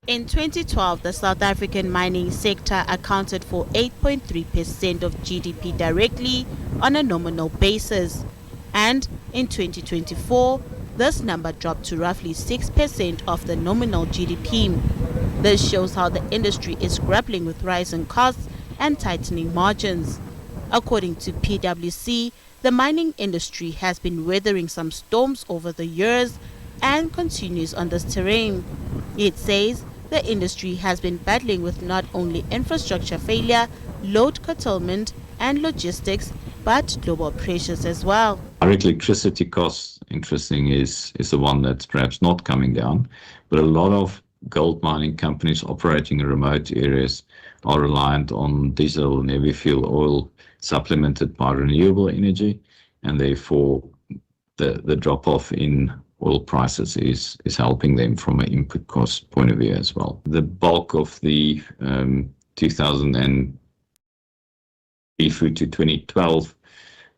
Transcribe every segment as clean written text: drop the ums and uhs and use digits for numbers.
In 2012, the South African mining sector accounted for 8.3% of GDP directly on a nominal basis. And in 2024, this number dropped to roughly 6% of the nominal GDP. This shows how the industry is grappling with rising costs and tightening margins. According to PwC, the mining industry has been weathering some storms over the years and continues on this terrain. It says the industry has been battling with not only infrastructure failure, load curtailment, and logistics, but global pressures as well. Direct electricity costs, interesting, is the one that's perhaps not coming down, but a lot of gold mining companies operating in remote areas are reliant on diesel and heavy fuel oil supplemented by renewable energy, and therefore the drop-off in oil prices is helping them from an input cost point of view as well. The bulk of the 2003 through to 2012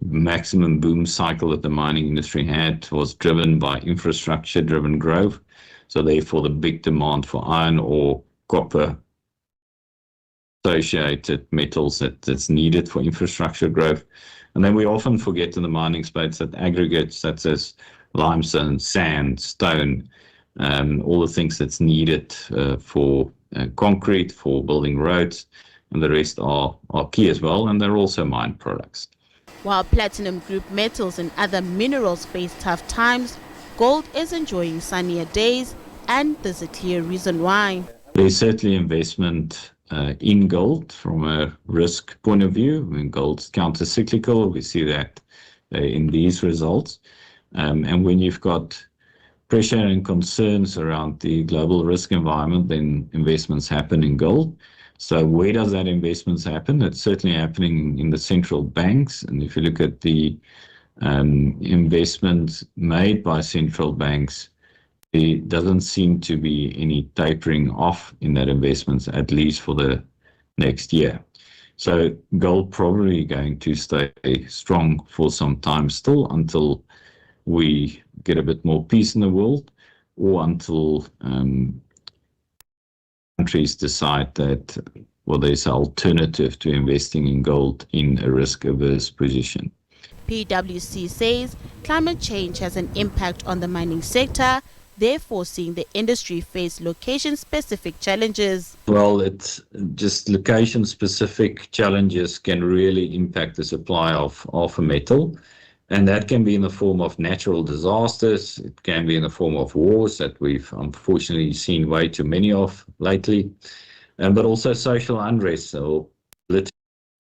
maximum boom cycle that the mining industry had was driven by infrastructure-driven growth. So therefore the big demand for iron ore, copper, associated metals that's needed for infrastructure growth. And then we often forget in the mining space that aggregates such as limestone, sand, stone, all the things that's needed for concrete, for building roads, and the rest are key as well, and they're also mined products. While platinum group metals and other minerals face tough times, gold is enjoying sunnier days, and there's a clear reason why. There's certainly investment in gold from a risk point of view. I mean, gold's counter-cyclical. We see that in these results. And when you've got pressure and concerns around the global risk environment, then investments happen in gold. So where does that investments happen? It's certainly happening in the central banks. And if you look at the investments made by central banks, there doesn't seem to be any tapering off in that investments, at least for the next year. So gold probably going to stay strong for some time still until we get a bit more peace in the world, or until countries decide that, well, there's an alternative to investing in gold in a risk-averse position. PwC says climate change has an impact on the mining sector, therefore seeing the industry face location-specific challenges. Well, it's just location-specific challenges can really impact the supply of a metal. And that can be in the form of natural disasters. It can be in the form of wars that we've unfortunately seen way too many of lately. But also social unrest or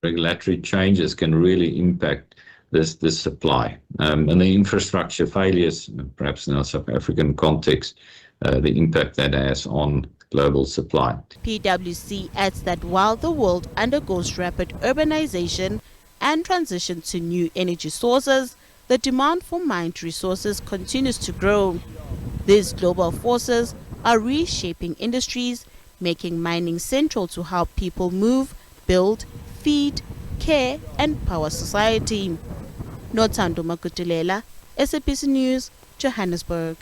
regulatory changes can really impact this supply. And the infrastructure failures, perhaps in our South African context, the impact that has on global supply. PwC adds that while the world undergoes rapid urbanization and transition to new energy sources, the demand for mined resources continues to grow. These global forces are reshaping industries, making mining central to how people move, build, feed, care, and power society. Nothando Makutulela, SABC News, Johannesburg.